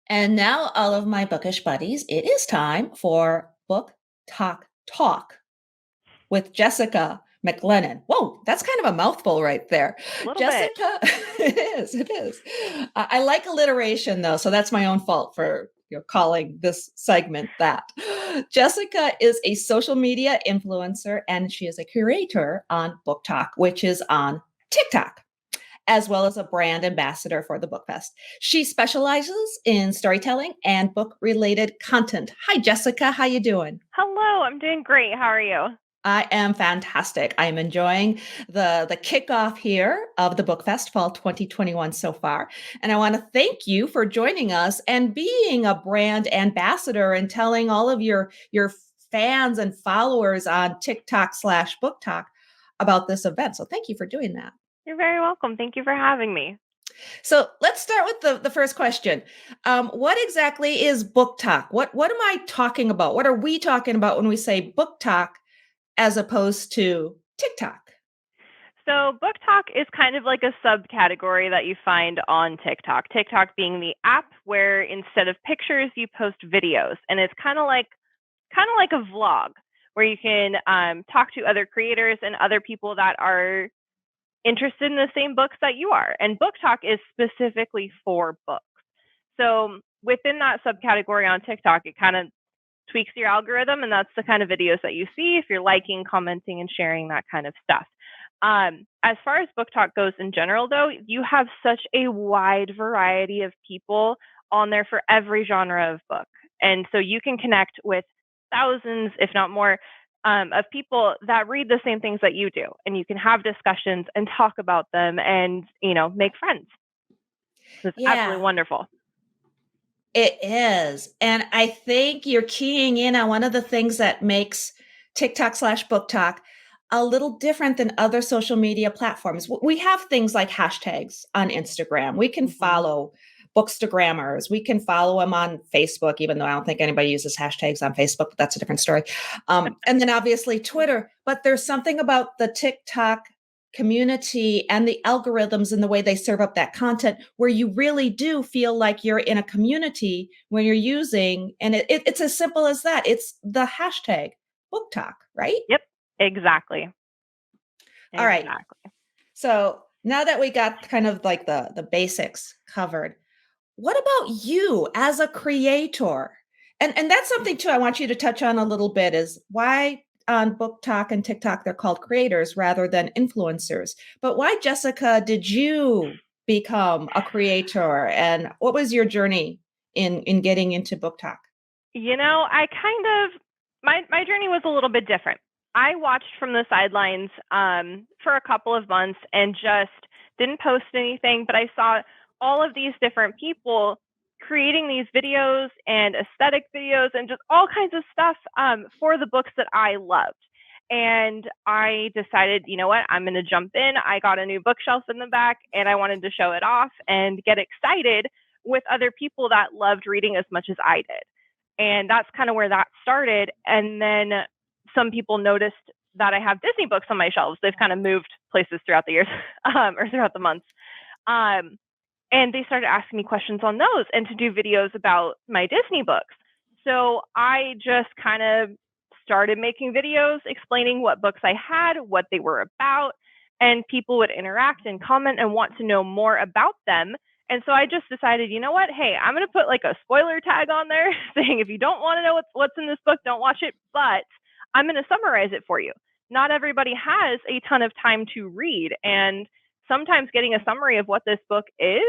And now, all of my bookish buddies, it is time for BookTok Talk with Jessica Mclennan. Whoa, that's kind of a mouthful right there. A little bit. Jessica, it is. I like alliteration though, so that's my own fault for calling this segment that. Jessica is a social media influencer and she is a curator on BookTok, which is on TikTok, as well as a brand ambassador for the BookFest. She specializes in storytelling and book-related content. Hi, Jessica. How you doing? Hello, I'm doing great. How are you? I am fantastic. I am enjoying the kickoff here of the BookFest Fall 2021 so far. And I want to thank you for joining us and being a brand ambassador and telling all of your fans and followers on TikTok/BookTok about this event. So thank you for doing that. You're very welcome. Thank you for having me. So let's start with the first question. What exactly is book talk? What am I talking about? What are we talking about when we say book talk as opposed to TikTok? So, Book Talk is kind of like a subcategory that you find on TikTok. TikTok being the app where instead of pictures, you post videos, and it's kind of like a vlog where you can talk to other creators and other people that are interested in the same books that you are. And Book Talk is specifically for books. So within that subcategory on TikTok, it kind of tweaks your algorithm, and that's the kind of videos that you see if you're liking, commenting, and sharing that kind of stuff. As far as Book Talk goes in general, though, you have such a wide variety of people on there for every genre of book. And so you can connect with thousands, if not more, of people that read the same things that you do. And you can have discussions and talk about them and, make friends. So it's Yeah, absolutely wonderful. it is. And I think you're keying in on one of the things that makes TikTok/book talk a little different than other social media platforms. We have things like hashtags on Instagram. We can Mm-hmm. follow bookstagrammers. We can follow them on Facebook, even though I don't think anybody uses hashtags on Facebook, but that's a different story. And then obviously Twitter. But there's something about the TikTok community and the algorithms and the way they serve up that content where you really do feel like you're in a community when you're using, and it's as simple as that. It's the hashtag book talk, right? Yep, exactly. All right. Exactly. So now that we got kind of like the basics covered, what about you as a creator? And that's something too I want you to touch on a little bit is why on Book Talk and TikTok they're called creators rather than influencers. But why, Jessica, did you become a creator and what was your journey in getting into Book Talk? I kind of my journey was a little bit different. I watched from the sidelines for a couple of months and just didn't post anything, but I saw all of these different people creating these videos and aesthetic videos and just all kinds of stuff for the books that I loved. And I decided, you know what, I'm going to jump in. I got a new bookshelf in the back and I wanted to show it off and get excited with other people that loved reading as much as I did. And that's kind of where that started. And then some people noticed that I have Disney books on my shelves. They've kind of moved places throughout the years or throughout the months. And they started asking me questions on those and to do videos about my Disney books. So I just kind of started making videos explaining what books I had, what they were about, and people would interact and comment and want to know more about them. And so I just decided, you know what? Hey, I'm going to put like a spoiler tag on there saying if you don't want to know what's in this book, don't watch it, but I'm going to summarize it for you. Not everybody has a ton of time to read, and sometimes getting a summary of what this book is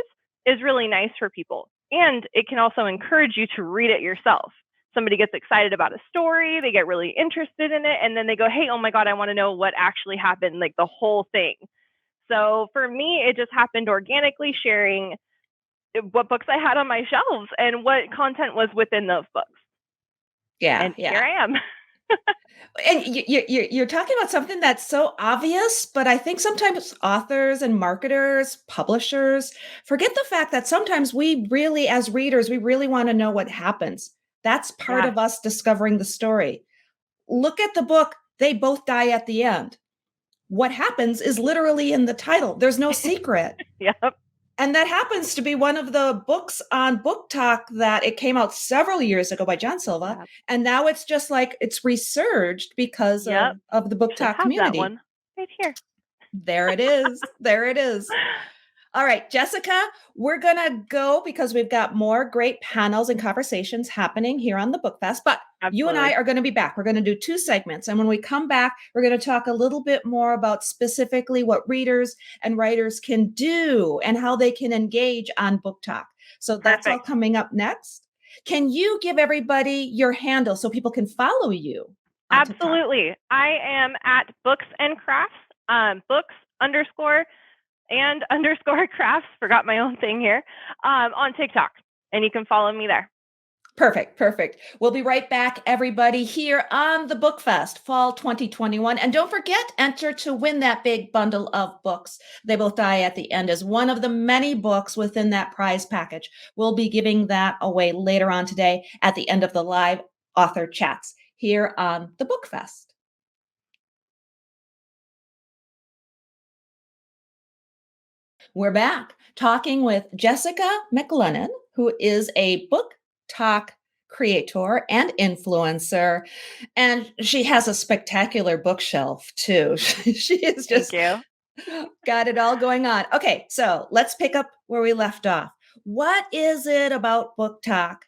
really nice for people. And it can also encourage you to read it yourself. Somebody gets excited about a story, they get really interested in it, and then they go, hey, oh my God, I want to know what actually happened, like the whole thing. So for me, it just happened organically, sharing what books I had on my shelves and what content was within those books. Yeah, And here yeah. I am. And you're talking about something that's so obvious, but I think sometimes authors and marketers, publishers forget the fact that sometimes we really, as readers, we really want to know what happens. That's part Yeah. of us discovering the story. Look at the book, they both die at the end. What happens is literally in the title. There's no secret. Yep. And that happens to be one of the books on BookTok that it came out several years ago by John Silva. Yep. And now it's just like it's resurged because Yep. of the Actually BookTok have that community. one right here. There it is. There it is. All right, Jessica, we're going to go because we've got more great panels and conversations happening here on the BookFest. But you and I Absolutely. are going to be back. We're going to do 2 segments. And when we come back, we're going to talk a little bit more about specifically what readers and writers can do and how they can engage on BookTok. So that's all Perfect. coming up next. Can you give everybody your handle so people can follow you on TikTok? Absolutely. I am at Books and Crafts, books underscore and underscore crafts, forgot my own thing here, on TikTok. And you can follow me there. Perfect. Perfect. We'll be right back, everybody, here on the BookFest Fall 2021. And don't forget, enter to win that big bundle of books. They Both Die at the End is one of the many books within that prize package. We'll be giving that away later on today at the end of the live author chats here on the BookFest. We're back talking with Jessica Mclennan, who is a BookTok creator and influencer. And she has a spectacular bookshelf too. She is Thank just you. got it all going on. Okay, so let's pick up where we left off. What is it about BookTok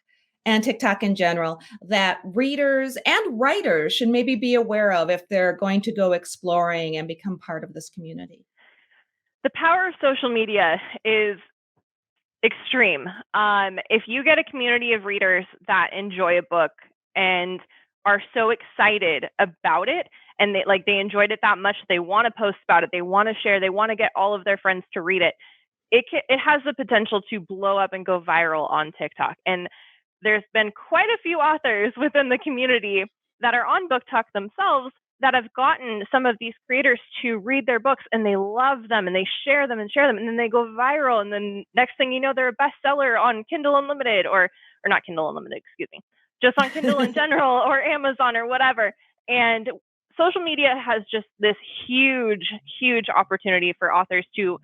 and TikTok in general that readers and writers should maybe be aware of if they're going to go exploring and become part of this community? The power of social media is extreme. If you get a community of readers that enjoy a book and are so excited about it, and they enjoyed it that much, they want to post about it, they want to share, they want to get all of their friends to read it. It has the potential to blow up and go viral on TikTok. And there's been quite a few authors within the community that are on BookTok themselves that have gotten some of these creators to read their books, and they love them and they share them, and then they go viral, and then next thing you know, they're a bestseller on Kindle Unlimited, or not Kindle Unlimited, excuse me, just on Kindle in general, or Amazon, or whatever. And social media has just this huge opportunity for authors to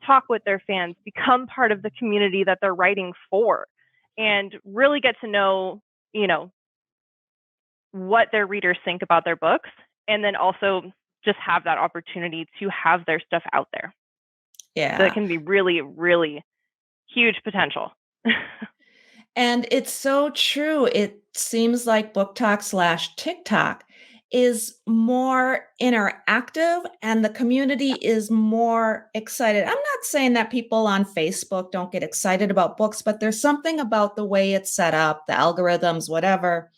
talk with their fans, become part of the community that they're writing for, and really get to know, what their readers think about their books, and then also just have that opportunity to have their stuff out there. Yeah. So it can be really huge potential. And it's so true. It seems like BookTok/TikTok is more interactive and the community is more excited. I'm not saying that people on Facebook don't get excited about books, but there's something about the way it's set up, the algorithms, whatever,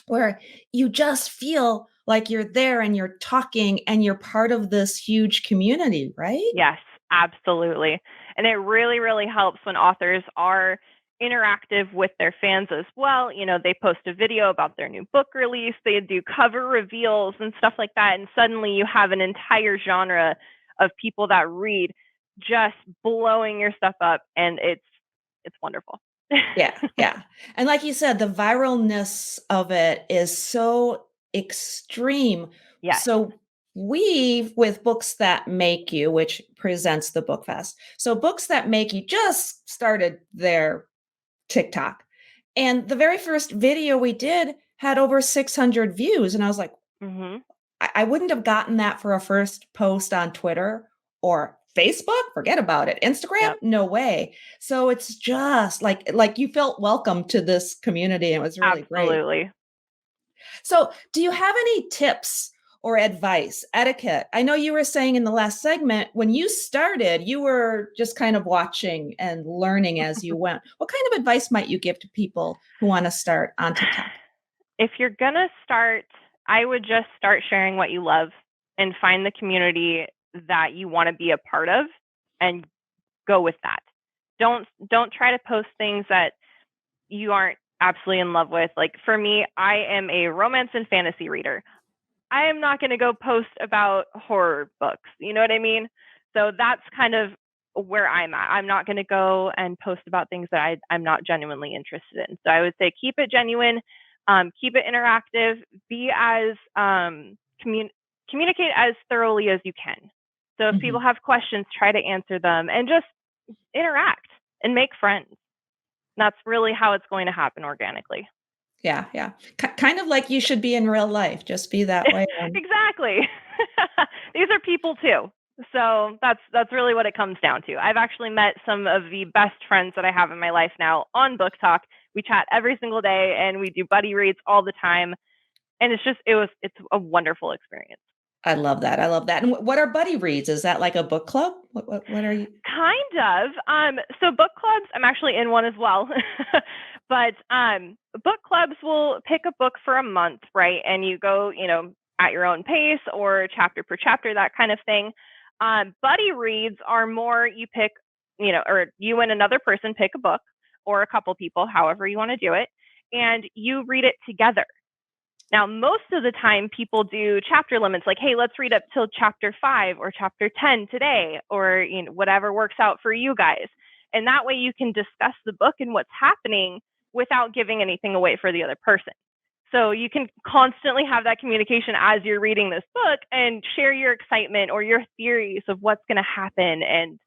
where you just feel like you're there and you're talking and you're part of this huge community, right? Yes, absolutely. And it really helps when authors are interactive with their fans as well. They post a video about their new book release, they do cover reveals and stuff like that. And suddenly you have an entire genre of people that read just blowing your stuff up. And it's wonderful. Yeah. And like you said, the viralness of it is so extreme. Yes. So we, with Books That Make You, which presents the Book Fest. So Books That Make You just started their TikTok. And the very first video we did had over 600 views. And I was like, Mm-hmm. I wouldn't have gotten that for a first post on Twitter or Facebook. Forget about it. Instagram, Yep. no way. So it's just like you felt welcome to this community. And it was really great. Absolutely. So, do you have any tips or advice, etiquette? I know you were saying in the last segment when you started, you were just kind of watching and learning as you went. What kind of advice might you give to people who want to start on TikTok? If you're going to start, I would just start sharing what you love and find the community that you want to be a part of and go with that. Don't try to post things that you aren't absolutely in love with. Like for me, I am a romance and fantasy reader. I am not going to go post about horror books. You know what I mean? So that's kind of where I'm at. I'm not going to go and post about things that I'm not genuinely interested in. So I would say keep it genuine, keep it interactive, be as communicate as thoroughly as you can. So if people have questions, try to answer them, and just interact and make friends. That's really how it's going to happen organically. Yeah, yeah. Kind of like you should be in real life. Just be that way. Exactly. These are people too. So that's really what it comes down to. I've actually met some of the best friends that I have in my life now on BookTok. We chat every single day and we do buddy reads all the time. And it's a wonderful experience. I love that. I love that. And what are buddy reads? Is that like a book club? What are you? Kind of. So book clubs, I'm actually in one as well. But book clubs will pick a book for a month, right? And you go, at your own pace or chapter per chapter, that kind of thing. Buddy reads are more you pick, or you and another person pick a book or a couple people, however you want to do it, and you read it together. Now, most of the time, people do chapter limits like, hey, let's read up till chapter 5 or chapter 10 today, or whatever works out for you guys. And that way you can discuss the book and what's happening without giving anything away for the other person. So you can constantly have that communication as you're reading this book and share your excitement or your theories of what's going to happen and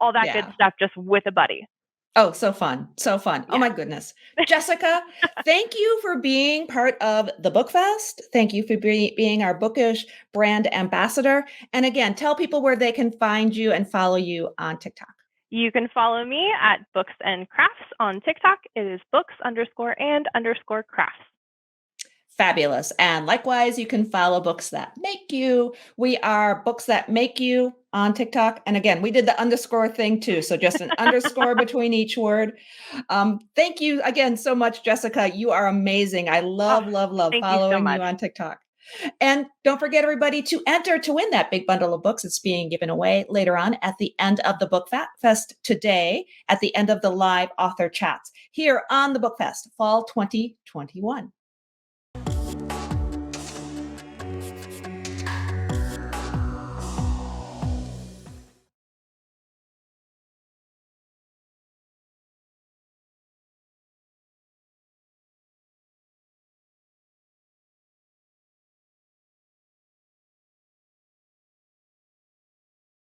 all that good stuff just with a buddy. Oh, so fun. So fun. Yeah. Oh my goodness. Jessica, thank you for being part of the BookFest. Thank you for being our bookish brand ambassador. And again, tell people where they can find you and follow you on TikTok. You can follow me at Books and Crafts on TikTok. It is books_and_crafts. Fabulous. And likewise, you can follow Books That Make You. We are Books That Make You on TikTok. And again, we did the underscore thing too. So just an underscore between each word. Thank you again so much, Jessica. You are amazing. I love following you on TikTok. And don't forget, everybody, to enter to win that big bundle of books. It's being given away later on at the end of the BookFest today, at the end of the live author chats here on the BookFest Fall 2021.